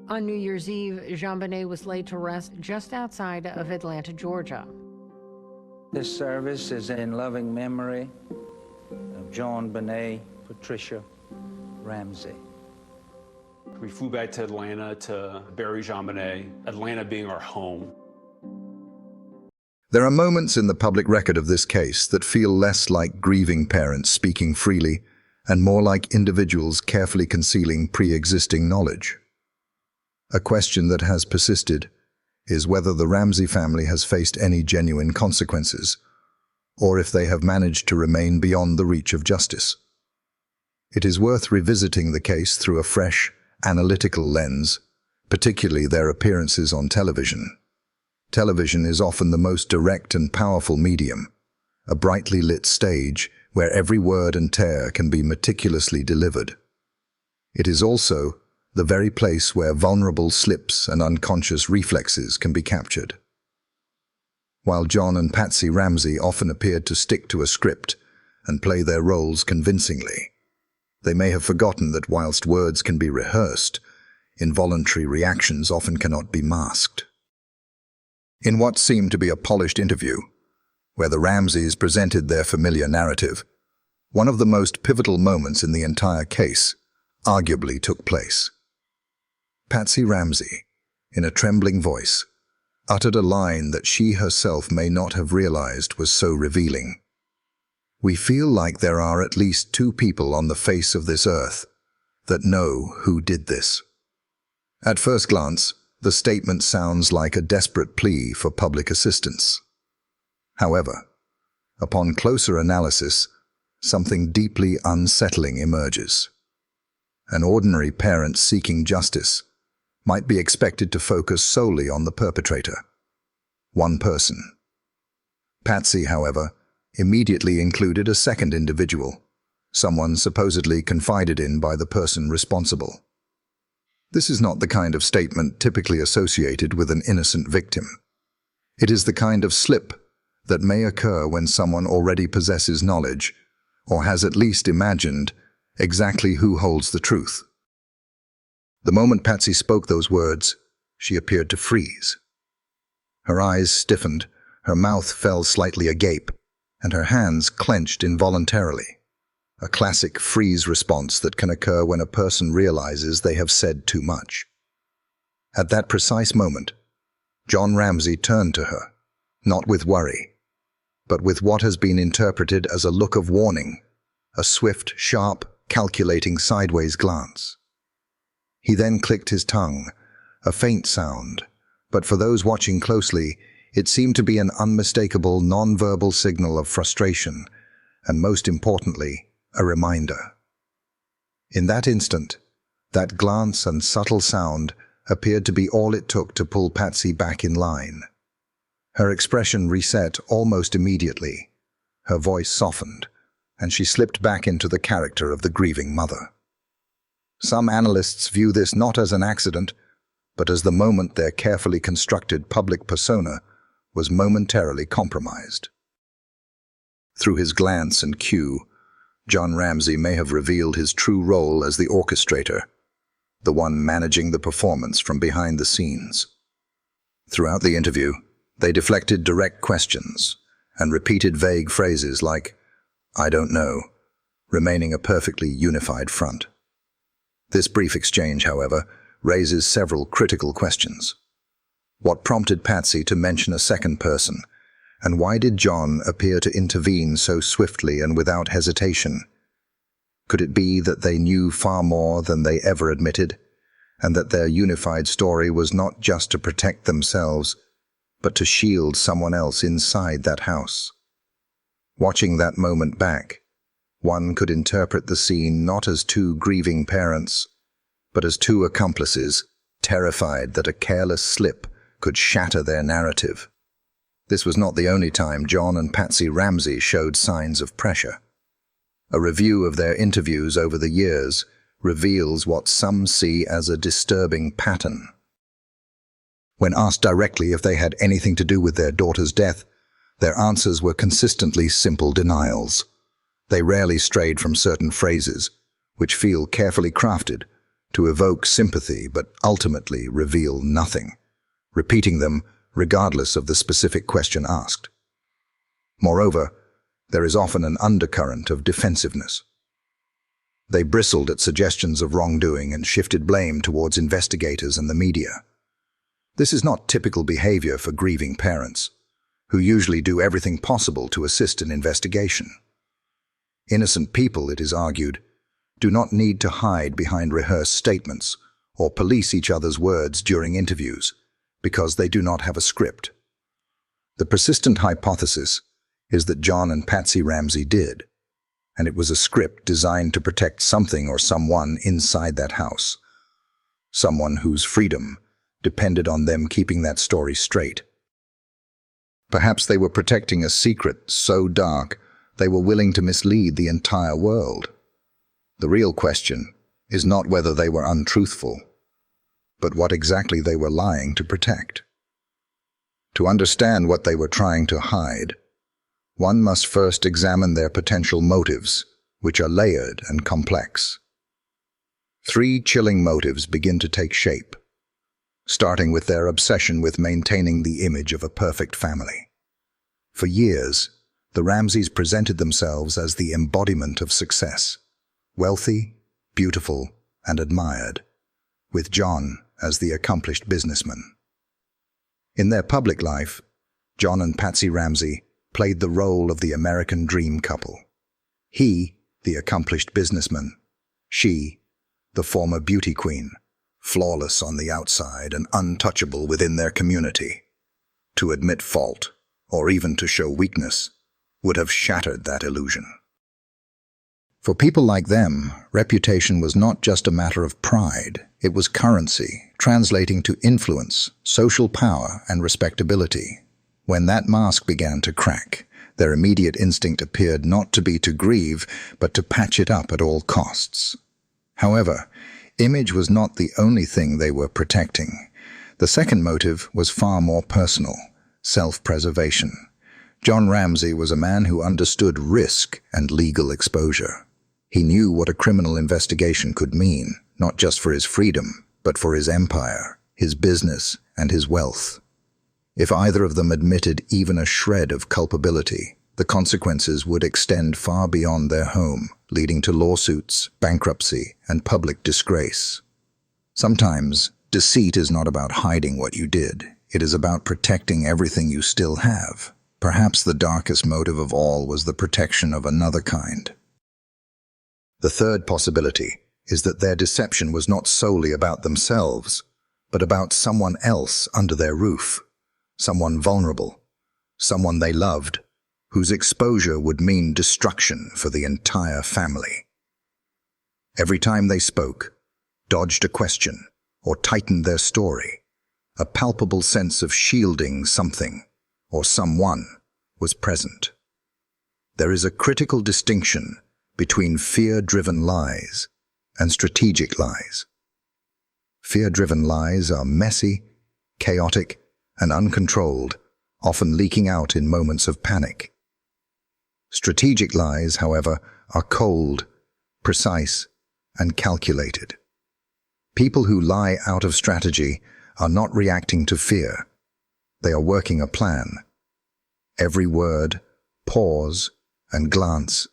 On New Year's Eve, JonBenét was laid to rest just outside of Atlanta, Georgia. This service is in loving memory of JonBenét Patricia Ramsey. We flew back to Atlanta to bury JonBenét, Atlanta being our home. There are moments in the public record of this case that feel less like grieving parents speaking freely and more like individuals carefully concealing pre-existing knowledge. A question that has persisted is whether the Ramsey family has faced any genuine consequences, or if they have managed to remain beyond the reach of justice. It is worth revisiting the case through a fresh, analytical lens, particularly their appearances on television. Television is often the most direct and powerful medium, a brightly lit stage where every word and tear can be meticulously delivered. It is also the very place where vulnerable slips and unconscious reflexes can be captured. While John and Patsy Ramsey often appeared to stick to a script and play their roles convincingly, they may have forgotten that whilst words can be rehearsed, involuntary reactions often cannot be masked. In what seemed to be a polished interview, where the Ramseys presented their familiar narrative, one of the most pivotal moments in the entire case arguably took place. Patsy Ramsey, in a trembling voice, uttered a line that she herself may not have realized was so revealing. "We feel like there are at least two people on the face of this earth that know who did this." At first glance, the statement sounds like a desperate plea for public assistance. However, upon closer analysis, something deeply unsettling emerges. An ordinary parent seeking justice might be expected to focus solely on the perpetrator, one person. Patsy, however, immediately included a second individual, someone supposedly confided in by the person responsible. This is not the kind of statement typically associated with an innocent victim. It is the kind of slip that may occur when someone already possesses knowledge, or has at least imagined exactly who holds the truth. The moment Patsy spoke those words, she appeared to freeze. Her eyes stiffened, her mouth fell slightly agape, and her hands clenched involuntarily. A classic freeze response that can occur when a person realizes they have said too much. At that precise moment, John Ramsey turned to her, not with worry, but with what has been interpreted as a look of warning, a swift, sharp, calculating sideways glance. He then clicked his tongue, a faint sound, but for those watching closely, it seemed to be an unmistakable non-verbal signal of frustration, and most importantly, a reminder. In that instant, that glance and subtle sound appeared to be all it took to pull Patsy back in line. Her expression reset almost immediately, her voice softened, and she slipped back into the character of the grieving mother. Some analysts view this not as an accident, but as the moment their carefully constructed public persona was momentarily compromised. Through his glance and cue, John Ramsey may have revealed his true role as the orchestrator, the one managing the performance from behind the scenes. Throughout the interview, they deflected direct questions and repeated vague phrases like, "I don't know," remaining a perfectly unified front. This brief exchange, however, raises several critical questions. What prompted Patsy to mention a second person, and why did John appear to intervene so swiftly and without hesitation? Could it be that they knew far more than they ever admitted, and that their unified story was not just to protect themselves, but to shield someone else inside that house? Watching that moment back, one could interpret the scene not as two grieving parents, but as two accomplices, terrified that a careless slip could shatter their narrative. This was not the only time John and Patsy Ramsey showed signs of pressure. A review of their interviews over the years reveals what some see as a disturbing pattern. When asked directly if they had anything to do with their daughter's death, their answers were consistently simple denials. They rarely strayed from certain phrases, which feel carefully crafted, to evoke sympathy but ultimately reveal nothing, repeating them regardless of the specific question asked. Moreover, there is often an undercurrent of defensiveness. They bristled at suggestions of wrongdoing and shifted blame towards investigators and the media. This is not typical behavior for grieving parents, who usually do everything possible to assist an investigation. Innocent people, it is argued, do not need to hide behind rehearsed statements or police each other's words during interviews because they do not have a script. The persistent hypothesis is that John and Patsy Ramsey did, and it was a script designed to protect something or someone inside that house, someone whose freedom depended on them keeping that story straight. Perhaps they were protecting a secret so dark they were willing to mislead the entire world. The real question is not whether they were untruthful, but what exactly they were lying to protect. To understand what they were trying to hide, one must first examine their potential motives, which are layered and complex. 3 chilling motives begin to take shape, starting with their obsession with maintaining the image of a perfect family. For years, the Ramseys presented themselves as the embodiment of success, wealthy, beautiful, and admired, with John as the accomplished businessman. In their public life, John and Patsy Ramsey played the role of the American dream couple. He, the accomplished businessman; she, the former beauty queen, flawless on the outside and untouchable within their community. To admit fault, or even to show weakness, would have shattered that illusion. For people like them, reputation was not just a matter of pride, it was currency, translating to influence, social power, and respectability. When that mask began to crack, their immediate instinct appeared not to be to grieve, but to patch it up at all costs. However, image was not the only thing they were protecting. The second motive was far more personal: self-preservation. John Ramsey was a man who understood risk and legal exposure. He knew what a criminal investigation could mean, not just for his freedom, but for his empire, his business, and his wealth. If either of them admitted even a shred of culpability, the consequences would extend far beyond their home, leading to lawsuits, bankruptcy, and public disgrace. Sometimes, deceit is not about hiding what you did. It is about protecting everything you still have. Perhaps the darkest motive of all was the protection of another kind. The third possibility is that their deception was not solely about themselves, but about someone else under their roof, someone vulnerable, someone they loved, whose exposure would mean destruction for the entire family. Every time they spoke, dodged a question, or tightened their story, a palpable sense of shielding something or someone was present. There is a critical distinction between fear-driven lies and strategic lies. Fear-driven lies are messy, chaotic, and uncontrolled, often leaking out in moments of panic. Strategic lies, however, are cold, precise, and calculated. People who lie out of strategy are not reacting to fear. They are working a plan. Every word, pause, and glance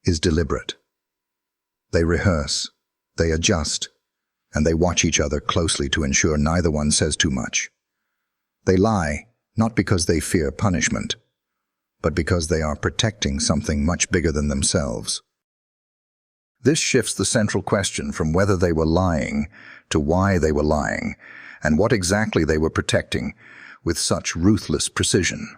is deliberate. They rehearse, they adjust, and they watch each other closely to ensure neither one says too much. They lie not because they fear punishment, but because they are protecting something much bigger than themselves. This shifts the central question from whether they were lying to why they were lying and what exactly they were protecting with such ruthless precision.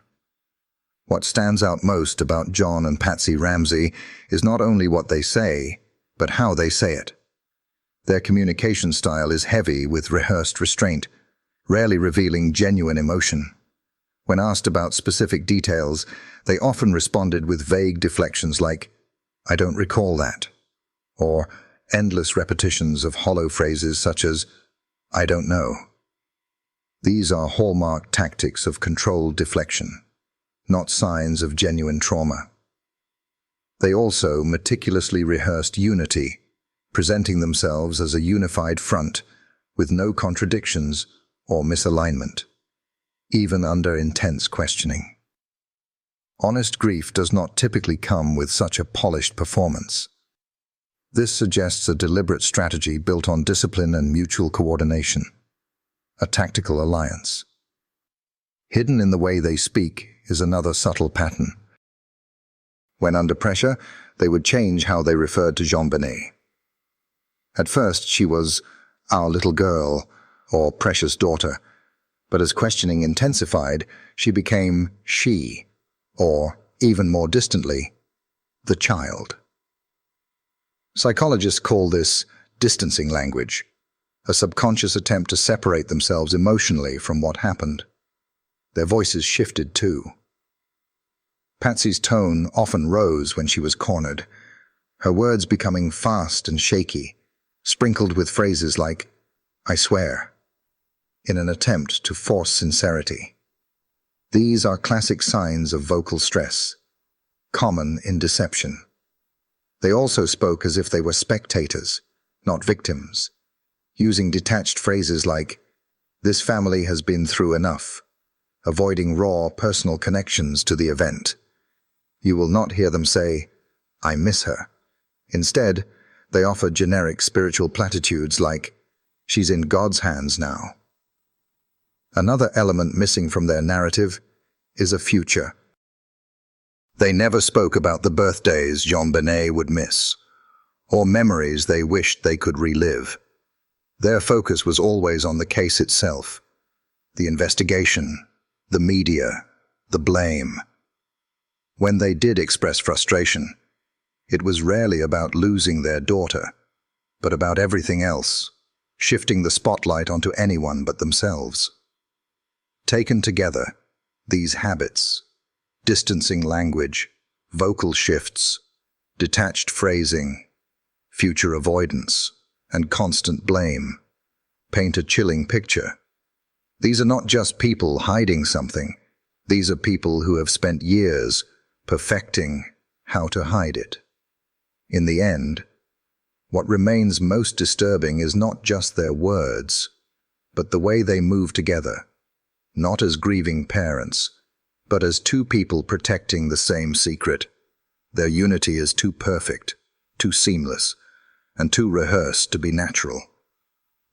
What stands out most about John and Patsy Ramsey is not only what they say, but how they say it. Their communication style is heavy with rehearsed restraint, rarely revealing genuine emotion. When asked about specific details, they often responded with vague deflections like, "I don't recall that," or endless repetitions of hollow phrases such as, "I don't know." These are hallmark tactics of controlled deflection, not signs of genuine trauma. They also meticulously rehearsed unity, presenting themselves as a unified front with no contradictions or misalignment, even under intense questioning. Honest grief does not typically come with such a polished performance. This suggests a deliberate strategy built on discipline and mutual coordination, a tactical alliance. Hidden in the way they speak is another subtle pattern. When under pressure, they would change how they referred to JonBenét. At first, she was our little girl or precious daughter, but as questioning intensified, she became she, or even more distantly, the child. Psychologists call this distancing language, a subconscious attempt to separate themselves emotionally from what happened. Their voices shifted too. Patsy's tone often rose when she was cornered, her words becoming fast and shaky, sprinkled with phrases like, "I swear," in an attempt to force sincerity. These are classic signs of vocal stress, common in deception. They also spoke as if they were spectators, not victims, using detached phrases like, "This family has been through enough," avoiding raw personal connections to the event. You will not hear them say, "I miss her." Instead, they offer generic spiritual platitudes like, "She's in God's hands now." Another element missing from their narrative is a future. They never spoke about the birthdays JonBenét would miss, or memories they wished they could relive. Their focus was always on the case itself, the investigation, the media, the blame. When they did express frustration, it was rarely about losing their daughter, but about everything else, shifting the spotlight onto anyone but themselves. Taken together, these habits, distancing language, vocal shifts, detached phrasing, future avoidance, and constant blame, paint a chilling picture. These are not just people hiding something. These are people who have spent years perfecting how to hide it. In the end, what remains most disturbing is not just their words, but the way they move together, not as grieving parents, but as two people protecting the same secret. Their unity is too perfect, too seamless, and too rehearsed to be natural.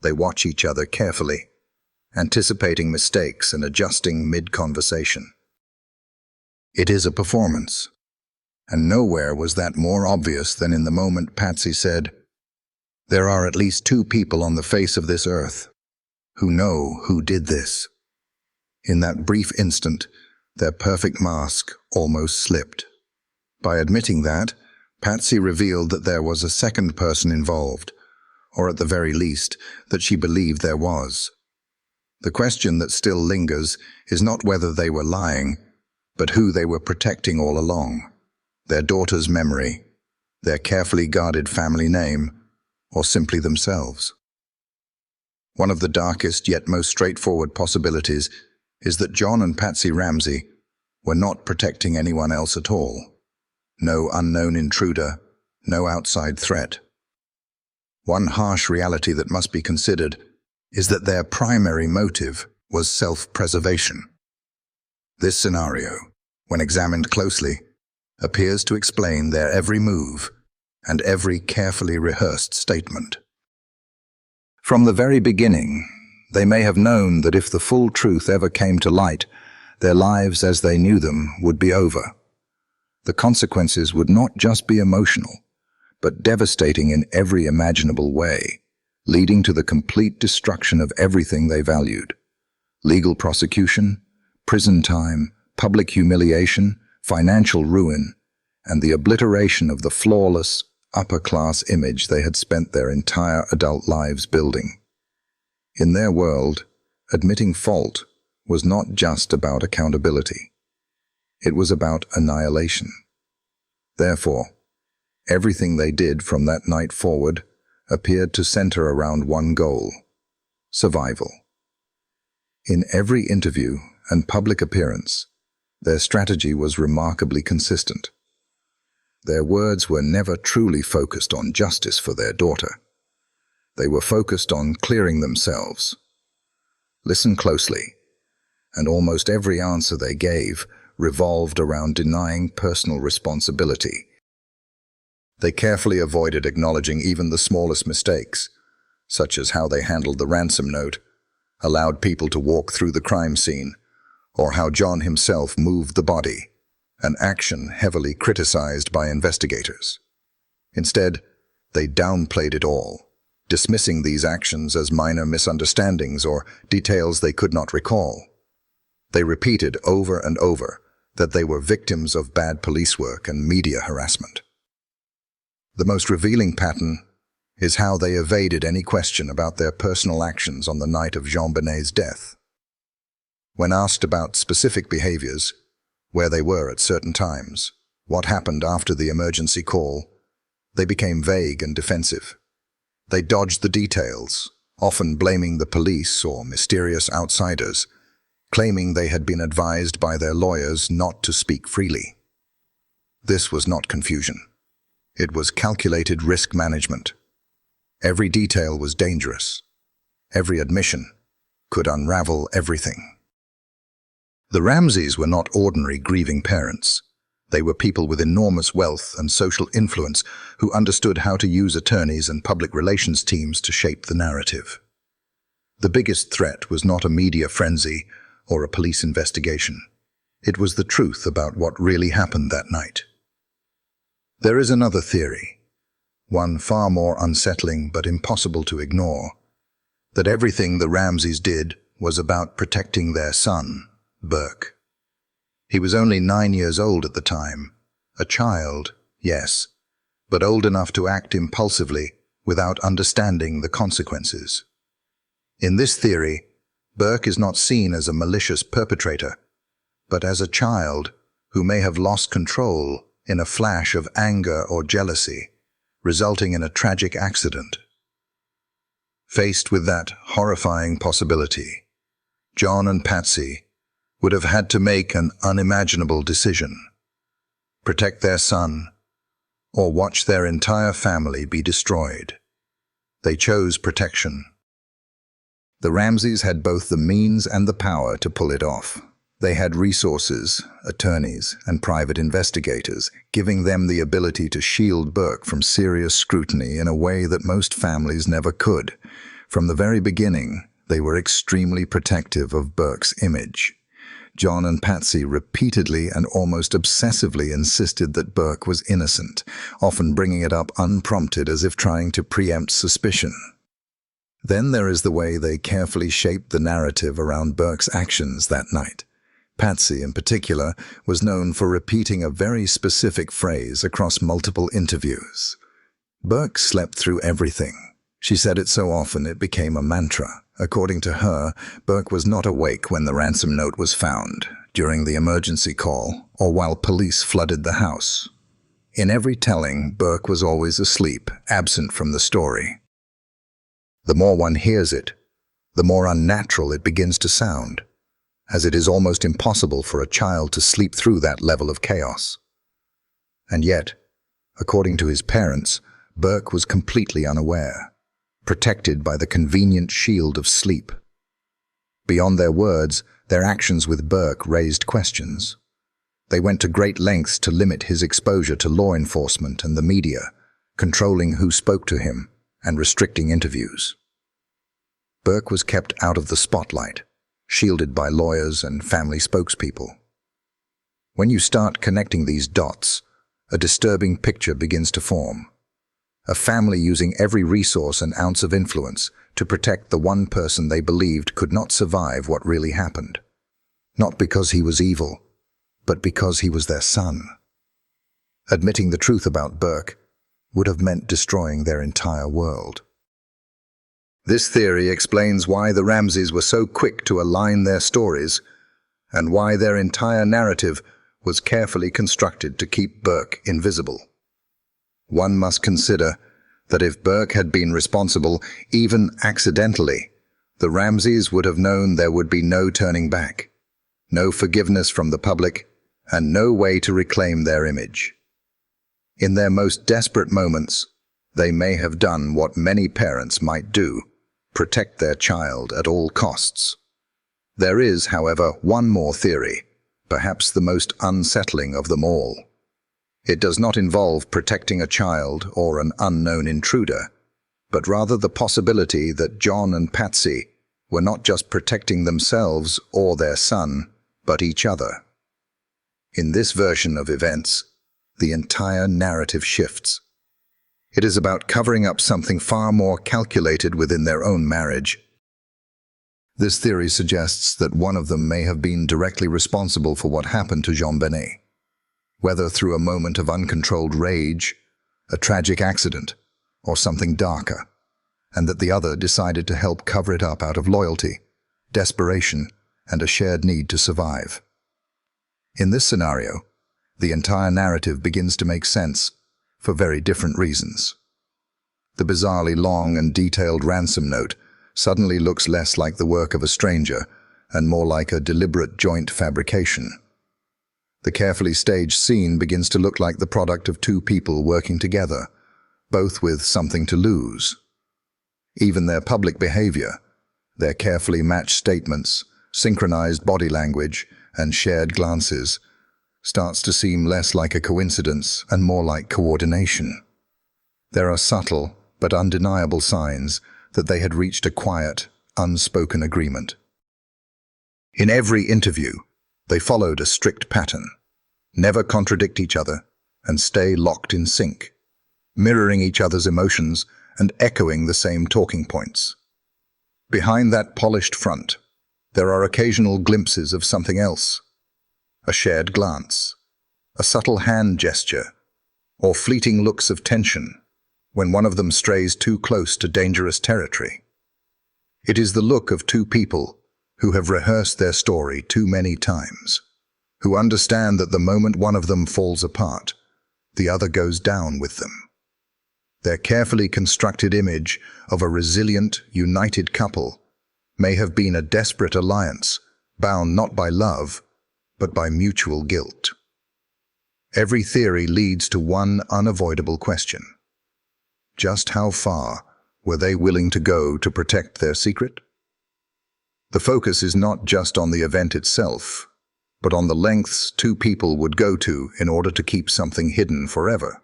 They watch each other carefully, anticipating mistakes and adjusting mid-conversation. It is a performance, and nowhere was that more obvious than in the moment Patsy said, "There are at least two people on the face of this earth who know who did this." In that brief instant, their perfect mask almost slipped. By admitting that, Patsy revealed that there was a second person involved, or at the very least, that she believed there was. The question that still lingers is not whether they were lying, but who they were protecting all along. Their daughter's memory, their carefully guarded family name, or simply themselves. One of the darkest yet most straightforward possibilities is that John and Patsy Ramsey were not protecting anyone else at all. No unknown intruder, no outside threat. One harsh reality that must be considered is that their primary motive was self-preservation. This scenario, when examined closely, appears to explain their every move and every carefully rehearsed statement. From the very beginning, they may have known that if the full truth ever came to light, their lives as they knew them would be over. The consequences would not just be emotional, but devastating in every imaginable way, leading to the complete destruction of everything they valued. Legal prosecution, prison time, public humiliation, financial ruin, and the obliteration of the flawless, upper-class image they had spent their entire adult lives building. In their world, admitting fault was not just about accountability. It was about annihilation. Therefore, everything they did from that night forward appeared to center around one goal: survival. In every interview and public appearance, their strategy was remarkably consistent. Their words were never truly focused on justice for their daughter. They were focused on clearing themselves. Listen closely, and almost every answer they gave revolved around denying personal responsibility. They carefully avoided acknowledging even the smallest mistakes, such as how they handled the ransom note, allowed people to walk through the crime scene, or how John himself moved the body, an action heavily criticized by investigators. Instead, they downplayed it all, dismissing these actions as minor misunderstandings or details they could not recall. They repeated over and over that they were victims of bad police work and media harassment. The most revealing pattern is how they evaded any question about their personal actions on the night of JonBenét's death. When asked about specific behaviors, where they were at certain times, what happened after the emergency call, they became vague and defensive. They dodged the details, often blaming the police or mysterious outsiders, claiming they had been advised by their lawyers not to speak freely. This was not confusion. It was calculated risk management. Every detail was dangerous. Every admission could unravel everything. The Ramseys were not ordinary grieving parents. They were people with enormous wealth and social influence who understood how to use attorneys and public relations teams to shape the narrative. The biggest threat was not a media frenzy or a police investigation. It was the truth about what really happened that night. There is another theory, one far more unsettling but impossible to ignore, that everything the Ramseys did was about protecting their son, Burke. He was only 9 years old at the time, a child, yes, but old enough to act impulsively without understanding the consequences. In this theory, Burke is not seen as a malicious perpetrator, but as a child who may have lost control in a flash of anger or jealousy, resulting in a tragic accident. Faced with that horrifying possibility, John and Patsy would have had to make an unimaginable decision: protect their son or watch their entire family be destroyed. They chose protection. The Ramseys had both the means and the power to pull it off. They had resources, attorneys, and private investigators, giving them the ability to shield Burke from serious scrutiny in a way that most families never could. From the very beginning, they were extremely protective of Burke's image. John and Patsy repeatedly and almost obsessively insisted that Burke was innocent, often bringing it up unprompted as if trying to preempt suspicion. Then there is the way they carefully shaped the narrative around Burke's actions that night. Patsy, in particular, was known for repeating a very specific phrase across multiple interviews. Burke slept through everything. She said it so often it became a mantra. According to her, Burke was not awake when the ransom note was found, during the emergency call, or while police flooded the house. In every telling, Burke was always asleep, absent from the story. The more one hears it, the more unnatural it begins to sound, as it is almost impossible for a child to sleep through that level of chaos. And yet, according to his parents, Burke was completely unaware, protected by the convenient shield of sleep. Beyond their words, their actions with Burke raised questions. They went to great lengths to limit his exposure to law enforcement and the media, controlling who spoke to him and restricting interviews. Burke was kept out of the spotlight, shielded by lawyers and family spokespeople. When you start connecting these dots, a disturbing picture begins to form. A family using every resource and ounce of influence to protect the one person they believed could not survive what really happened. Not because he was evil, but because he was their son. Admitting the truth about Burke would have meant destroying their entire world. This theory explains why the Ramseys were so quick to align their stories and why their entire narrative was carefully constructed to keep Burke invisible. One must consider that if Burke had been responsible, even accidentally, the Ramseys would have known there would be no turning back, no forgiveness from the public, and no way to reclaim their image. In their most desperate moments, they may have done what many parents might do, protect their child at all costs. There is, however, one more theory, perhaps the most unsettling of them all. It does not involve protecting a child or an unknown intruder, but rather the possibility that John and Patsy were not just protecting themselves or their son, but each other. In this version of events, the entire narrative shifts. It is about covering up something far more calculated within their own marriage. This theory suggests that one of them may have been directly responsible for what happened to JonBenét, whether through a moment of uncontrolled rage, a tragic accident, or something darker, and that the other decided to help cover it up out of loyalty, desperation, and a shared need to survive. In this scenario, the entire narrative begins to make sense for very different reasons. The bizarrely long and detailed ransom note suddenly looks less like the work of a stranger and more like a deliberate joint fabrication. The carefully staged scene begins to look like the product of two people working together, both with something to lose. Even their public behavior, their carefully matched statements, synchronized body language, and shared glances, starts to seem less like a coincidence and more like coordination. There are subtle but undeniable signs that they had reached a quiet, unspoken agreement. In every interview, they followed a strict pattern: never contradict each other and stay locked in sync, mirroring each other's emotions and echoing the same talking points. Behind that polished front, there are occasional glimpses of something else: a shared glance, a subtle hand gesture, or fleeting looks of tension when one of them strays too close to dangerous territory. It is the look of two people who have rehearsed their story too many times, who understand that the moment one of them falls apart, the other goes down with them. Their carefully constructed image of a resilient, united couple may have been a desperate alliance, bound not by love, but by mutual guilt. Every theory leads to one unavoidable question: just how far were they willing to go to protect their secret? The focus is not just on the event itself, but on the lengths two people would go to in order to keep something hidden forever.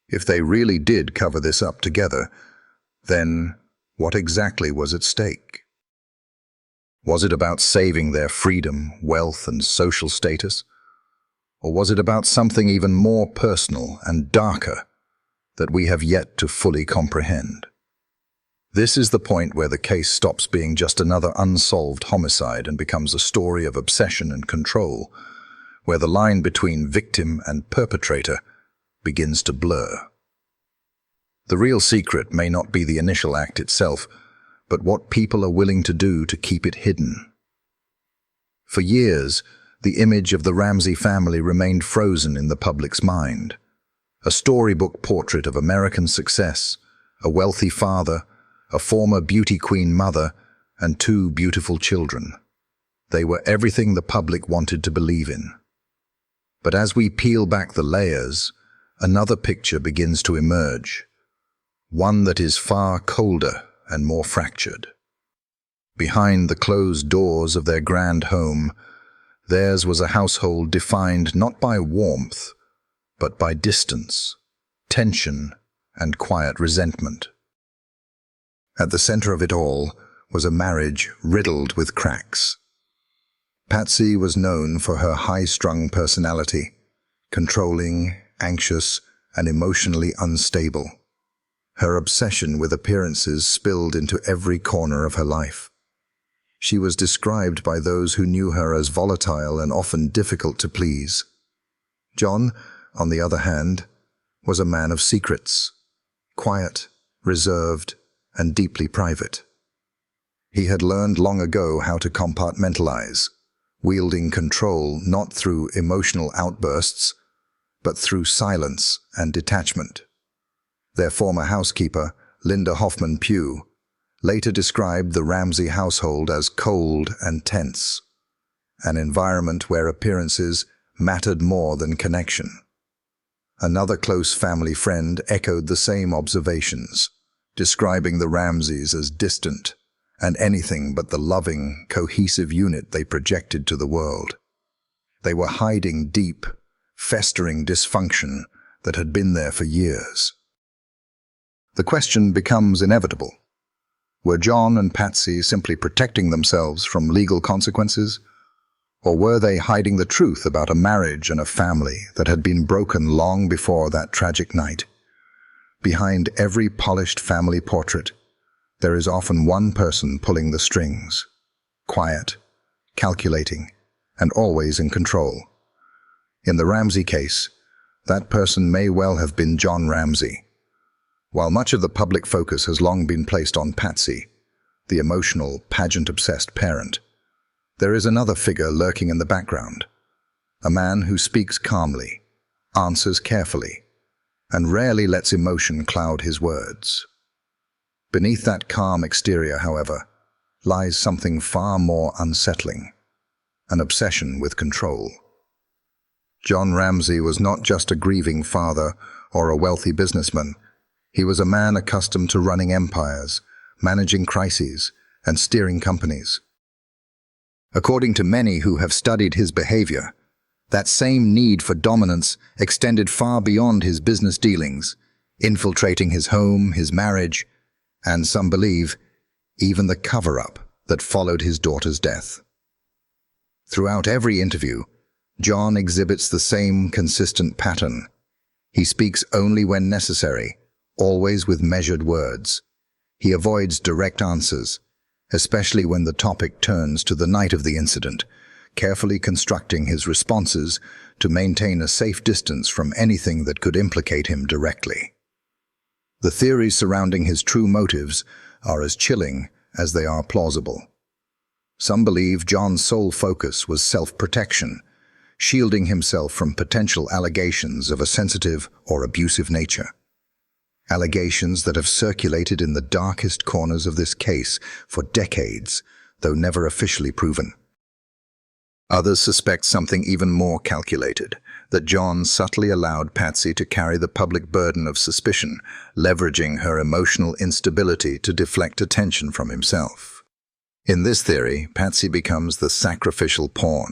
If they really did cover this up together, then what exactly was at stake? Was it about saving their freedom, wealth, and social status? Or was it about something even more personal and darker that we have yet to fully comprehend? This is the point where the case stops being just another unsolved homicide and becomes a story of obsession and control, where the line between victim and perpetrator begins to blur. The real secret may not be the initial act itself, but what people are willing to do to keep it hidden. For years, the image of the Ramsey family remained frozen in the public's mind. A storybook portrait of American success, a wealthy father, a former beauty queen mother, and two beautiful children. They were everything the public wanted to believe in. But as we peel back the layers, another picture begins to emerge, one that is far colder and more fractured. Behind the closed doors of their grand home, theirs was a household defined not by warmth, but by distance, tension, and quiet resentment. At the center of it all was a marriage riddled with cracks. Patsy was known for her high-strung personality, controlling, anxious, and emotionally unstable. Her obsession with appearances spilled into every corner of her life. She was described by those who knew her as volatile and often difficult to please. John, on the other hand, was a man of secrets, quiet, reserved, and deeply private. He had learned long ago how to compartmentalize, wielding control not through emotional outbursts, but through silence and detachment. Their former housekeeper, Linda Hoffman Pugh, later described the Ramsey household as cold and tense, an environment where appearances mattered more than connection. Another close family friend echoed the same observations, describing the Ramseys as distant and anything but the loving, cohesive unit they projected to the world. They were hiding deep, festering dysfunction that had been there for years. The question becomes inevitable. Were John and Patsy simply protecting themselves from legal consequences? Or were they hiding the truth about a marriage and a family that had been broken long before that tragic night? Behind every polished family portrait, there is often one person pulling the strings, quiet, calculating, and always in control. In the Ramsey case, that person may well have been John Ramsey. While much of the public focus has long been placed on Patsy, the emotional, pageant-obsessed parent, there is another figure lurking in the background, a man who speaks calmly, answers carefully, and rarely lets emotion cloud his words. Beneath that calm exterior, however, lies something far more unsettling, an obsession with control. John Ramsey was not just a grieving father or a wealthy businessman. He was a man accustomed to running empires, managing crises, and steering companies. According to many who have studied his behavior, that same need for dominance extended far beyond his business dealings, infiltrating his home, his marriage, and some believe, even the cover-up that followed his daughter's death. Throughout every interview, John exhibits the same consistent pattern. He speaks only when necessary, always with measured words. He avoids direct answers, especially when the topic turns to the night of the incident, carefully constructing his responses to maintain a safe distance from anything that could implicate him directly. The theories surrounding his true motives are as chilling as they are plausible. Some believe John's sole focus was self-protection, shielding himself from potential allegations of a sensitive or abusive nature. Allegations that have circulated in the darkest corners of this case for decades, though never officially proven. Others suspect something even more calculated, that John subtly allowed Patsy to carry the public burden of suspicion, leveraging her emotional instability to deflect attention from himself. In this theory, Patsy becomes the sacrificial pawn,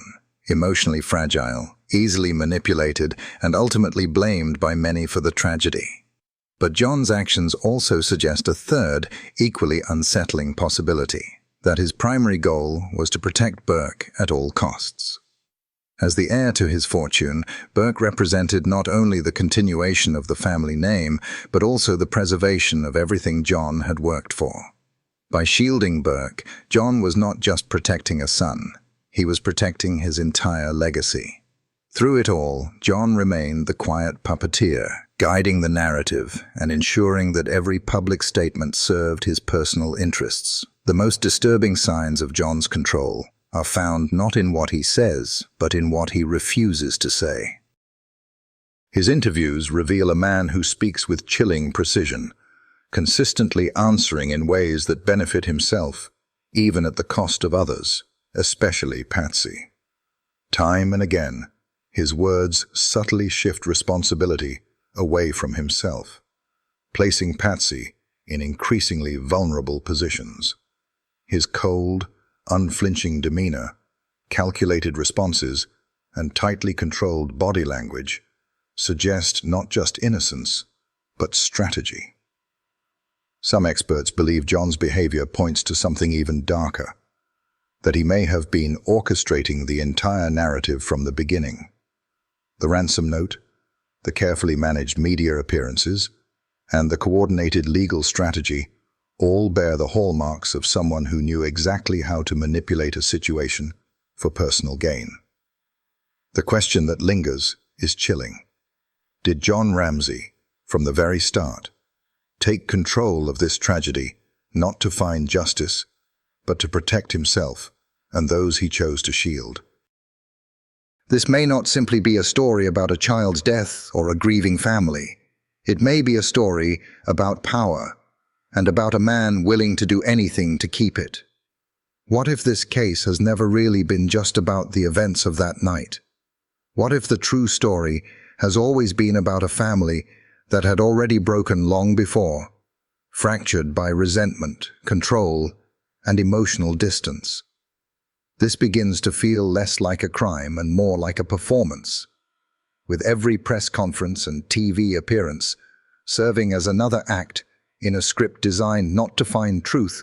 emotionally fragile, easily manipulated, and ultimately blamed by many for the tragedy. But John's actions also suggest a third, equally unsettling possibility, that his primary goal was to protect Burke at all costs. As the heir to his fortune, Burke represented not only the continuation of the family name, but also the preservation of everything John had worked for. By shielding Burke, John was not just protecting a son, he was protecting his entire legacy. Through it all, John remained the quiet puppeteer, guiding the narrative and ensuring that every public statement served his personal interests. The most disturbing signs of John's control are found not in what he says, but in what he refuses to say. His interviews reveal a man who speaks with chilling precision, consistently answering in ways that benefit himself, even at the cost of others, especially Patsy. Time and again, his words subtly shift responsibility away from himself, placing Patsy in increasingly vulnerable positions. His cold, unflinching demeanor, calculated responses, and tightly controlled body language suggest not just innocence, but strategy. Some experts believe John's behavior points to something even darker, that he may have been orchestrating the entire narrative from the beginning. The ransom note, the carefully managed media appearances, and the coordinated legal strategy all bear the hallmarks of someone who knew exactly how to manipulate a situation for personal gain. The question that lingers is chilling. Did John Ramsey, from the very start, take control of this tragedy not to find justice, but to protect himself and those he chose to shield? This may not simply be a story about a child's death or a grieving family. It may be a story about power and about a man willing to do anything to keep it. What if this case has never really been just about the events of that night? What if the true story has always been about a family that had already broken long before, fractured by resentment, control, and emotional distance. This begins to feel less like a crime and more like a performance, with every press conference and TV appearance serving as another act in a script designed not to find truth,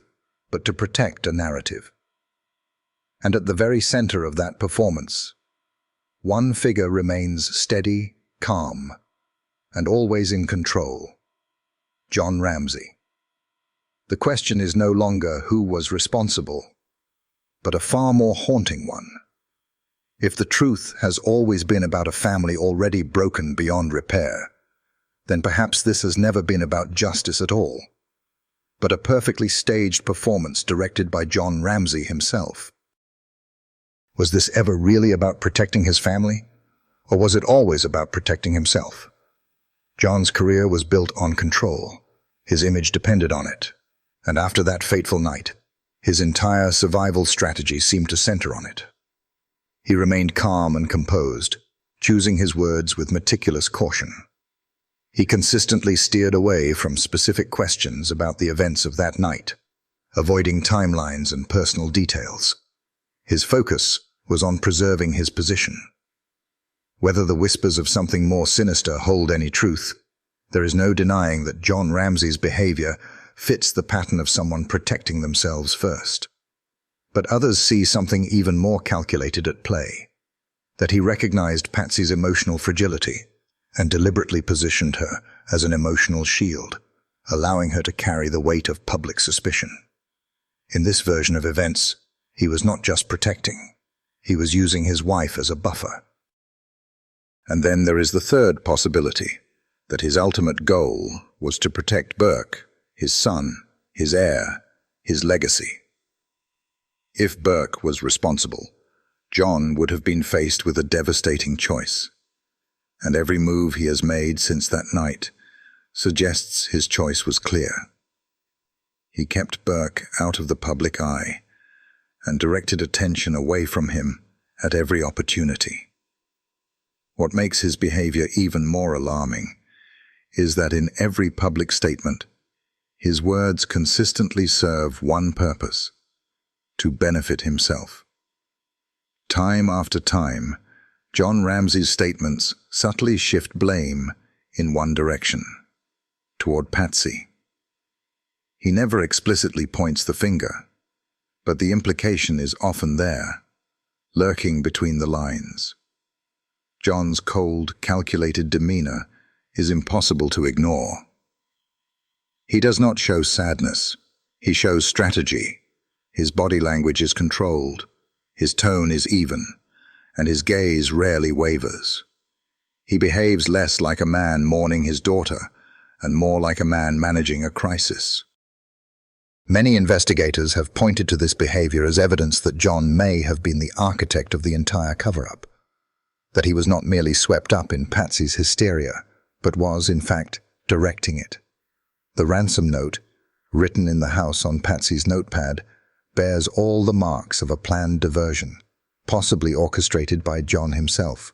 but to protect a narrative. And at the very center of that performance, one figure remains steady, calm, and always in control: Jon Ramsey. The question is no longer who was responsible, but a far more haunting one. If the truth has always been about a family already broken beyond repair, then perhaps this has never been about justice at all, but a perfectly staged performance directed by Jon Ramsey himself. Was this ever really about protecting his family, or was it always about protecting himself? Jon's career was built on control. His image depended on it. And after that fateful night, his entire survival strategy seemed to center on it. He remained calm and composed, choosing his words with meticulous caution. He consistently steered away from specific questions about the events of that night, avoiding timelines and personal details. His focus was on preserving his position. Whether the whispers of something more sinister hold any truth, there is no denying that Jon Ramsey's behavior fits the pattern of someone protecting themselves first. But others see something even more calculated at play, that he recognized Patsy's emotional fragility and deliberately positioned her as an emotional shield, allowing her to carry the weight of public suspicion. In this version of events, he was not just protecting, he was using his wife as a buffer. And then there is the third possibility, that his ultimate goal was to protect Burke, his son, his heir, his legacy. If Burke was responsible, Jon would have been faced with a devastating choice. And every move he has made since that night suggests his choice was clear. He kept Burke out of the public eye and directed attention away from him at every opportunity. What makes his behavior even more alarming is that in every public statement, his words consistently serve one purpose: to benefit himself. Time after time, Jon Ramsey's statements subtly shift blame in one direction, toward Patsy. He never explicitly points the finger, but the implication is often there, lurking between the lines. Jon's cold, calculated demeanor is impossible to ignore. He does not show sadness, he shows strategy. His body language is controlled, his tone is even, and his gaze rarely wavers. He behaves less like a man mourning his daughter and more like a man managing a crisis. Many investigators have pointed to this behavior as evidence that Jon may have been the architect of the entire cover-up, that he was not merely swept up in Patsy's hysteria, but was, in fact, directing it. The ransom note, written in the house on Patsy's notepad, bears all the marks of a planned diversion, possibly orchestrated by Jon himself.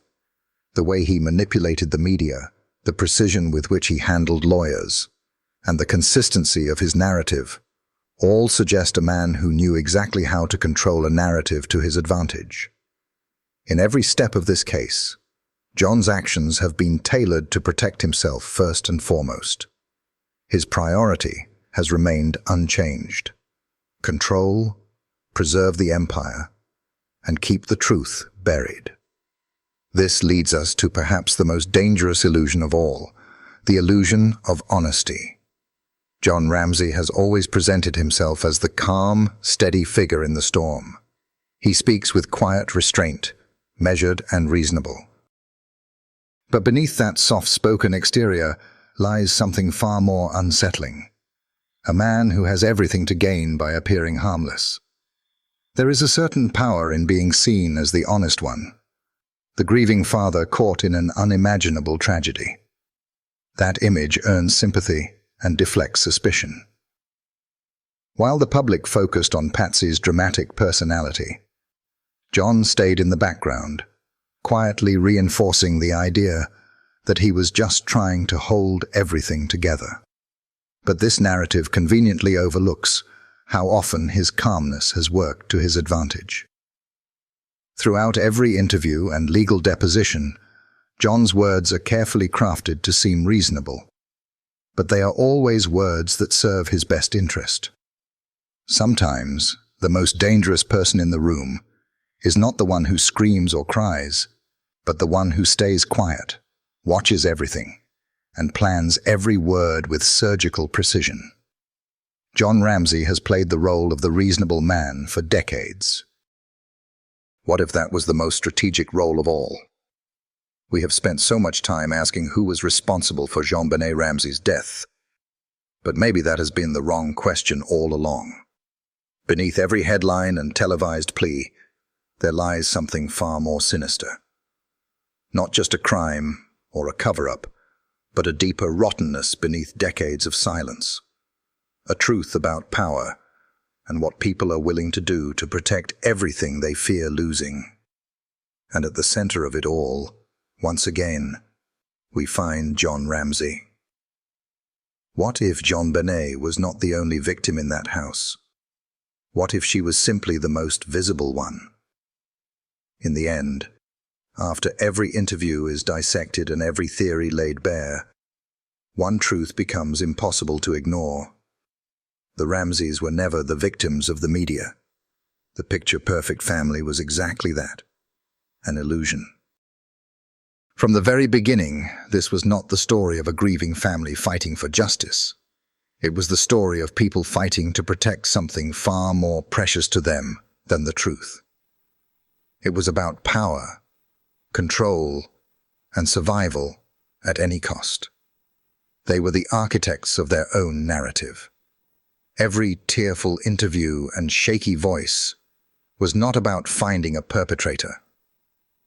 The way he manipulated the media, the precision with which he handled lawyers, and the consistency of his narrative all suggest a man who knew exactly how to control a narrative to his advantage. In every step of this case, Jon's actions have been tailored to protect himself first and foremost. His priority has remained unchanged: control, preserve the empire, and keep the truth buried. This leads us to perhaps the most dangerous illusion of all, the illusion of honesty. Jon Ramsey has always presented himself as the calm, steady figure in the storm. He speaks with quiet restraint, measured and reasonable. But beneath that soft-spoken exterior lies something far more unsettling. A man who has everything to gain by appearing harmless. There is a certain power in being seen as the honest one, the grieving father caught in an unimaginable tragedy. That image earns sympathy and deflects suspicion. While the public focused on Patsy's dramatic personality, Jon stayed in the background, quietly reinforcing the idea that he was just trying to hold everything together. But this narrative conveniently overlooks how often his calmness has worked to his advantage. Throughout every interview and legal deposition, John's words are carefully crafted to seem reasonable, but they are always words that serve his best interest. Sometimes, the most dangerous person in the room is not the one who screams or cries, but the one who stays quiet, watches everything, and plans every word with surgical precision. John Ramsey has played the role of the reasonable man for decades. What if that was the most strategic role of all? We have spent so much time asking who was responsible for JonBenét Ramsey's death, but maybe that has been the wrong question all along. Beneath every headline and televised plea, there lies something far more sinister. Not just a crime or a cover-up, but a deeper rottenness beneath decades of silence. A truth about power and what people are willing to do to protect everything they fear losing. And at the center of it all, once again, we find John Ramsey. What if JonBenét was not the only victim in that house? What if she was simply the most visible one? In the end, after every interview is dissected and every theory laid bare, one truth becomes impossible to ignore. The Ramseys were never the victims of the media. The picture-perfect family was exactly that, an illusion. From the very beginning, this was not the story of a grieving family fighting for justice. It was the story of people fighting to protect something far more precious to them than the truth. It was about power, control, and survival at any cost. They were the architects of their own narrative. Every tearful interview and shaky voice was not about finding a perpetrator.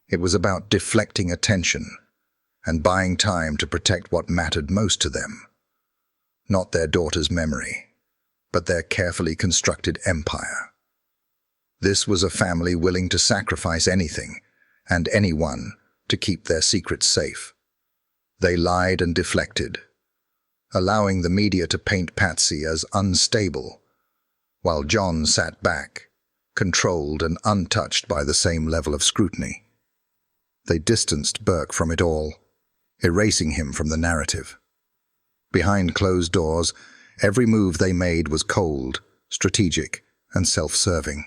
It was about deflecting attention and buying time to protect what mattered most to them. Not their daughter's memory, but their carefully constructed empire. This was a family willing to sacrifice anything and anyone to keep their secrets safe. They lied and deflected, allowing the media to paint Patsy as unstable, while John sat back, controlled and untouched by the same level of scrutiny. They distanced Burke from it all, erasing him from the narrative. Behind closed doors, every move they made was cold, strategic, and self-serving.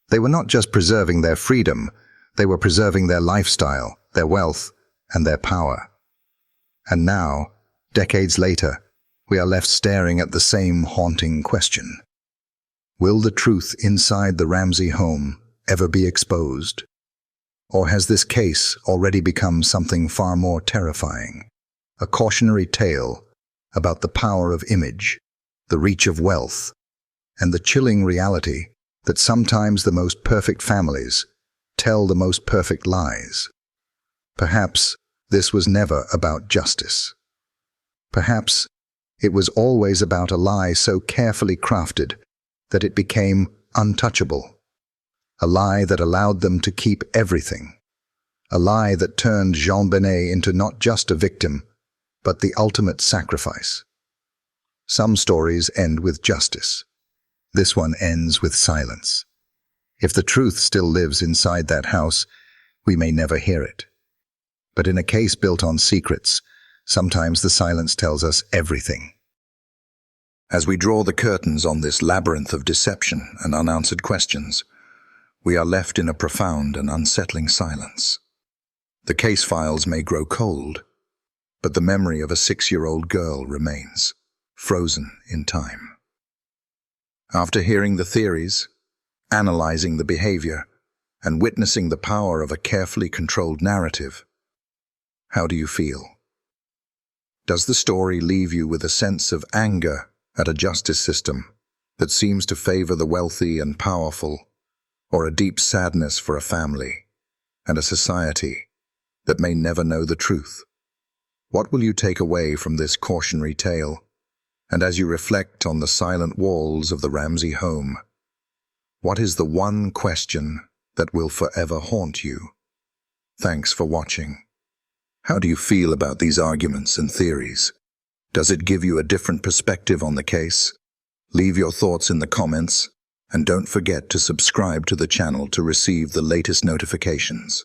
They were not just preserving their freedom, they were preserving their lifestyle, their wealth, and their power. And now, decades later, we are left staring at the same haunting question. Will the truth inside the Ramsey home ever be exposed? Or has this case already become something far more terrifying? A cautionary tale about the power of image, the reach of wealth, and the chilling reality that sometimes the most perfect families tell the most perfect lies. Perhaps this was never about justice. Perhaps it was always about a lie so carefully crafted that it became untouchable. A lie that allowed them to keep everything. A lie that turned JonBenét into not just a victim, but the ultimate sacrifice. Some stories end with justice. This one ends with silence. If the truth still lives inside that house, we may never hear it. But in a case built on secrets, sometimes the silence tells us everything. As we draw the curtains on this labyrinth of deception and unanswered questions, we are left in a profound and unsettling silence. The case files may grow cold, but the memory of a 6-year-old girl remains, frozen in time. After hearing the theories, analyzing the behavior, and witnessing the power of a carefully controlled narrative, how do you feel? Does the story leave you with a sense of anger at a justice system that seems to favor the wealthy and powerful, or a deep sadness for a family and a society that may never know the truth? What will you take away from this cautionary tale? And as you reflect on the silent walls of the Ramsey home, what is the one question that will forever haunt you? Thanks for watching. How do you feel about these arguments and theories? Does it give you a different perspective on the case? Leave your thoughts in the comments, and don't forget to subscribe to the channel to receive the latest notifications.